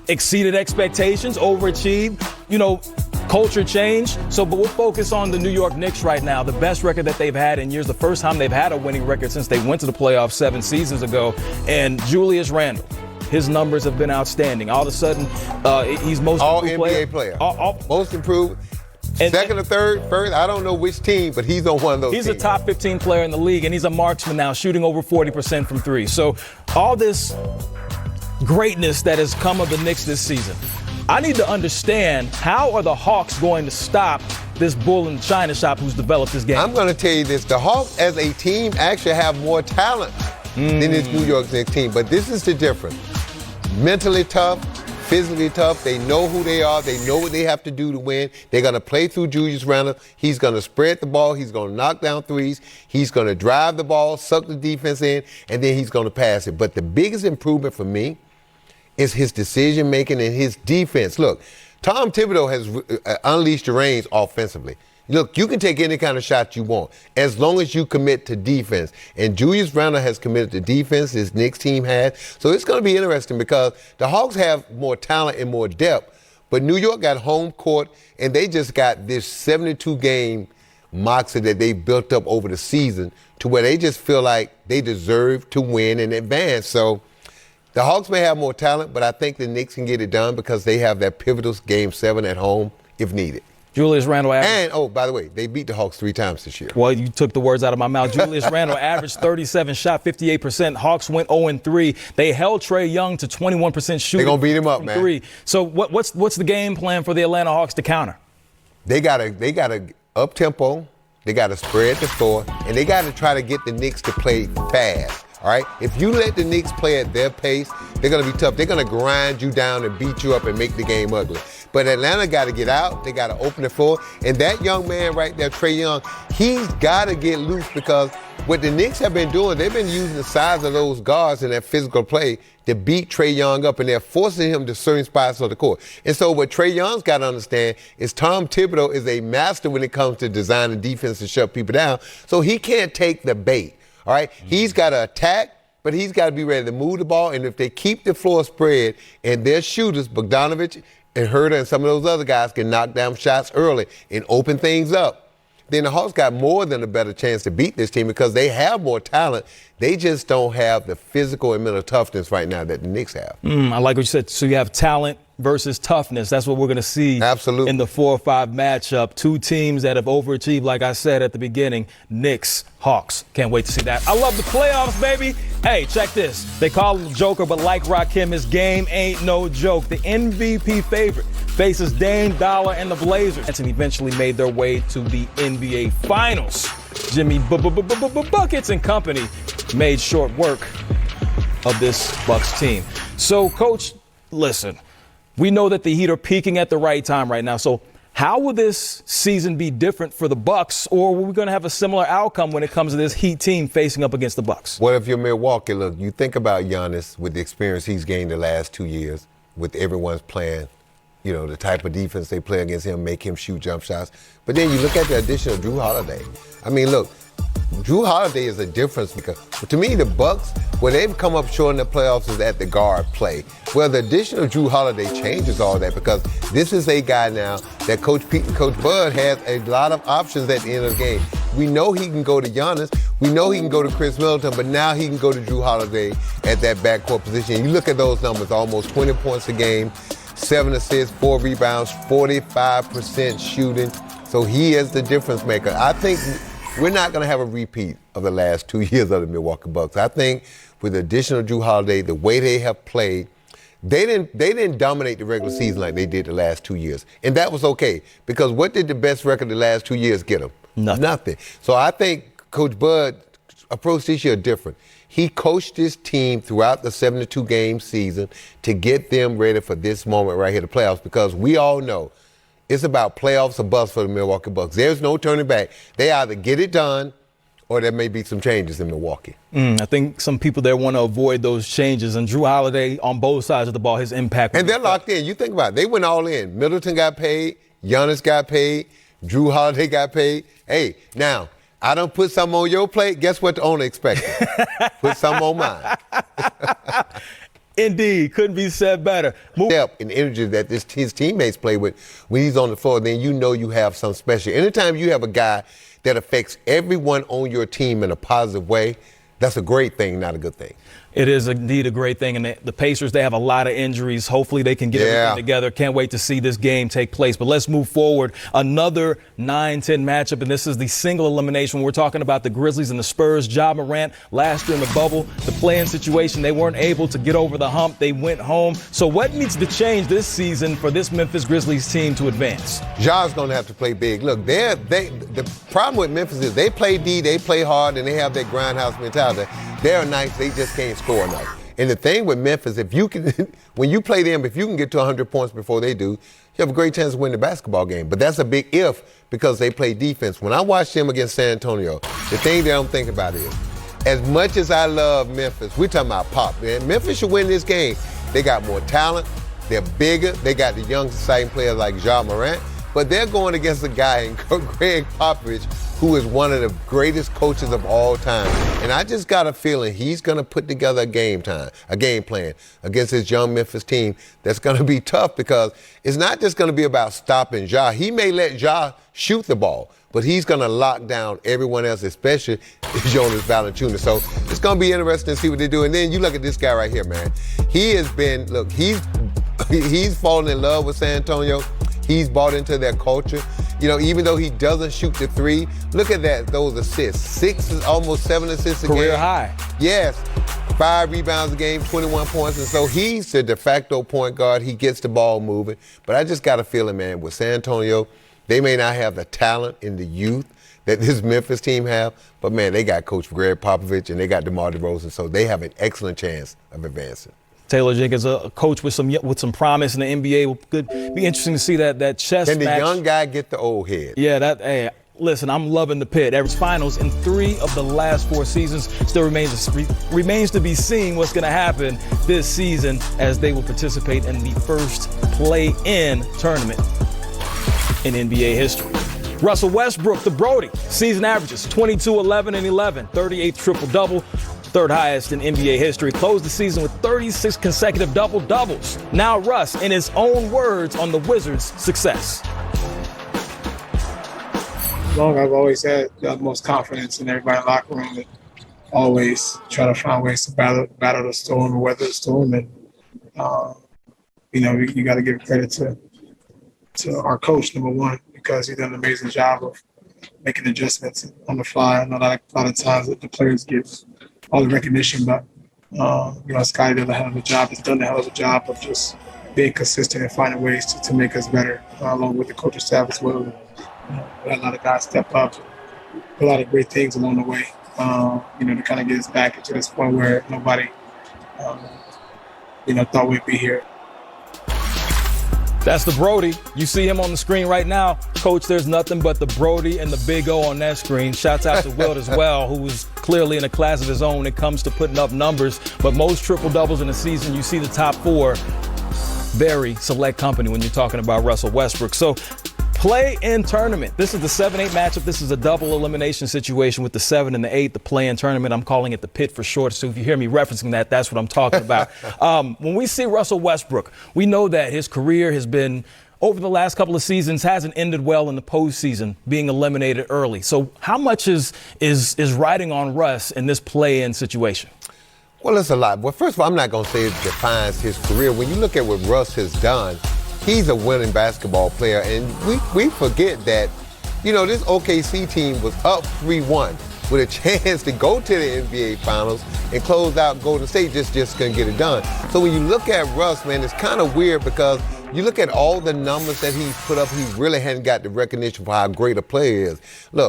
Exceeded expectations, overachieved, culture change. But we'll focus on the New York Knicks right now, the best record that they've had in years, the first time they've had a winning record since they went to the playoffs 7 seasons ago. And Julius Randle, his numbers have been outstanding. All of a sudden, he's most NBA player. Most improved. Second or third, first, I don't know which team, but he's on one of those teams. He's a top 15 player in the league, and he's a marksman now, shooting over 40% from three. So all this greatness that has come of the Knicks this season, I need to understand, how are the Hawks going to stop this bull in the china shop who's developed this game? I'm going to tell you this. The Hawks as a team actually have more talent than this New York Knicks team, but this is the difference. Mentally tough, physically tough. They know who they are. They know what they have to do to win. They're going to play through Julius Randle. He's going to spread the ball. He's going to knock down threes. He's going to drive the ball, suck the defense in, and then he's going to pass it. But the biggest improvement for me is his decision-making and his defense. Look, Tom Thibodeau has unleashed the reins offensively. Look, you can take any kind of shot you want as long as you commit to defense. And Julius Randle has committed to defense, his Knicks team has. So it's going to be interesting because the Hawks have more talent and more depth, but New York got home court, and they just got this 72-game moxie that they built up over the season to where they just feel like they deserve to win and advance. So the Hawks may have more talent, but I think the Knicks can get it done because they have that pivotal Game 7 at home if needed. Julius Randle averaged. And, by the way, they beat the Hawks 3 times this year. Well, you took the words out of my mouth. Julius Randle averaged 37 shot, 58%. Hawks went 0-3. They held Trae Young to 21% shooting. They're going to beat him up, man. 3. So what's the game plan for the Atlanta Hawks to counter? They got to up-tempo. They got to spread the floor. And they got to try to get the Knicks to play fast. All right? If you let the Knicks play at their pace, they're going to be tough. They're going to grind you down and beat you up and make the game ugly. But Atlanta got to get out. They got to open the floor. And that young man right there, Trae Young, he's got to get loose because what the Knicks have been doing, they've been using the size of those guards in that physical play to beat Trae Young up, and they're forcing him to certain spots of the court. And so what Trae Young's got to understand is Tom Thibodeau is a master when it comes to designing defense to shut people down, so he can't take the bait. All right, He's got to attack, but he's got to be ready to move the ball. And if they keep the floor spread and their shooters, Bogdanovich and Herter and some of those other guys can knock down shots early and open things up, then the Hawks got more than a better chance to beat this team because they have more talent. They just don't have the physical and mental toughness right now that the Knicks have. I like what you said. So you have talent versus toughness. That's what we're going to see Absolutely. In the 4-5 matchup. Two teams that have overachieved, like I said at the beginning, Knicks, Hawks. Can't wait to see that. I love the playoffs, baby. Hey, check this. They call him Joker, but like Rakim, his game ain't no joke. The MVP favorite faces Dame Dollar and the Blazers, and eventually made their way to the NBA Finals. Jimmy Buckets and company made short work of this Bucks team. So, Coach, listen, we know that the Heat are peaking at the right time right now. So how will this season be different for the Bucks, or are we going to have a similar outcome when it comes to this Heat team facing up against the Bucks? Well, if you're Milwaukee, look, you think about Giannis with the experience he's gained the last 2 years with everyone's playing, the type of defense they play against him, make him shoot jump shots. But then you look at the addition of Drew Holiday. I mean, look, Drew Holiday is a difference because, to me, the Bucks, where they've come up short in the playoffs is at the guard play. Well, the addition of Drew Holiday changes all that because this is a guy now that Coach Pete and Coach Bud has a lot of options at the end of the game. We know he can go to Giannis. We know he can go to Chris Middleton, but now he can go to Drew Holiday at that backcourt position. You look at those numbers, almost 20 points a game, 7 assists, 4 rebounds, 45% shooting. So he is the difference maker. I think we're not going to have a repeat of the last 2 years of the Milwaukee Bucks. I think with the addition of Drew Holiday, the way they have played, they didn't dominate the regular season like they did the last 2 years. And that was okay because what did the best record the last 2 years get them? Nothing. So I think Coach Bud approached this year different. He coached his team throughout the 72-game season to get them ready for this moment right here, the playoffs, because we all know it's about playoffs or bust for the Milwaukee Bucks. There's no turning back. They either get it done or there may be some changes in Milwaukee. I think some people there want to avoid those changes. And Drew Holiday, on both sides of the ball, his impact. And they're locked in. You think about it. They went all in. Middleton got paid. Giannis got paid. Drew Holiday got paid. Hey, now, I don't put something on your plate. Guess what the owner expected? Put something on mine. Indeed, couldn't be said better. Step and energy that his teammates play with when he's on the floor, then you know you have something special. Anytime you have a guy that affects everyone on your team in a positive way, that's a great thing, not a good thing. It is indeed a great thing. And the Pacers, they have a lot of injuries. Hopefully they can get everything together. Can't wait to see this game take place. But let's move forward. Another 9-10 matchup, and this is the single elimination. We're talking about the Grizzlies and the Spurs. Ja Morant, last year in the bubble, the play-in situation, they weren't able to get over the hump. They went home. So what needs to change this season for this Memphis Grizzlies team to advance? Ja's going to have to play big. Look, the problem with Memphis is they play D, they play hard, and they have that grindhouse mentality. They're nice, they just can't score enough. And the thing with Memphis, if you can, when you play them, if you can get to 100 points before they do, you have a great chance to win the basketball game. But that's a big if because they play defense. When I watch them against San Antonio, the thing that I'm thinking about is, as much as I love Memphis, we're talking about pop, man. Memphis should win this game. They got more talent, they're bigger, they got the young, exciting players like Ja Morant, but they're going against a guy in Greg Popovich, who is one of the greatest coaches of all time. And I just got a feeling he's going to put together a game plan against his young Memphis team that's going to be tough because it's not just going to be about stopping Ja. He may let Ja shoot the ball, but he's going to lock down everyone else, especially Jonas Valanciunas. So it's going to be interesting to see what they do. And then you look at this guy right here, man. He has been, look, he's fallen in love with San Antonio. He's bought into their culture. You know, even though he doesn't shoot the three, look at that, those assists. Almost 7 assists a game. Career high. Yes. 5 rebounds a game, 21 points. And so he's the de facto point guard. He gets the ball moving. But I just got a feeling, man, with San Antonio, they may not have the talent in the youth that this Memphis team have, but, man, they got Coach Greg Popovich and they got DeMar DeRozan, so they have an excellent chance of advancing. Taylor Jenkins, a coach with some promise in the NBA. Could be interesting to see that chess match. Can the young guy get the old head? Yeah, hey, listen, I'm loving the Pit. Average finals in 3 of the last 4 seasons. Still remains to be seen what's going to happen this season as they will participate in the first play-in tournament in NBA history. Russell Westbrook, the Brody, season averages 22, 11, and 11, 38th triple-double. 3rd highest in NBA history, closed the season with 36 consecutive double-doubles. Now Russ, in his own words, on the Wizards' success. Long I've always had the utmost confidence in everybody in the locker room and always try to find ways to battle the storm or weather the storm. And, you got to give credit to our coach, number one, because he's done an amazing job of making adjustments on the fly. I know that a lot of times that the players get all the recognition, but Scotty did a hell of a job. He's done a hell of a job of just being consistent and finding ways to make us better, along with the coaching staff as well. We had a lot of guys step up, a lot of great things along the way. To kind of get us back to this point where nobody, thought we'd be here. That's the Brody. You see him on the screen right now. Coach, there's nothing but the Brody and the Big O on that screen. Shouts out to Wilt as well, who was clearly in a class of his own when it comes to putting up numbers. But most triple-doubles in a season, you see the top 4. Very select company when you're talking about Russell Westbrook. So play-in tournament. This is the 7-8 matchup. This is a double elimination situation with the 7 and the 8, the play-in tournament. I'm calling it the Pit for short. So if you hear me referencing that, that's what I'm talking about. When we see Russell Westbrook, we know that his career has been, over the last couple of seasons, hasn't ended well in the postseason, being eliminated early. So how much is riding on Russ in this play-in situation? Well, it's a lot. Well, first of all, I'm not going to say it defines his career. When you look at what Russ has done, he's a winning basketball player, and we forget that, this OKC team was up 3-1 with a chance to go to the NBA Finals and close out Golden State, just couldn't get it done. So when you look at Russ, man, it's kind of weird because you look at all the numbers that he's put up, he really hadn't got the recognition for how great a player he is. Look,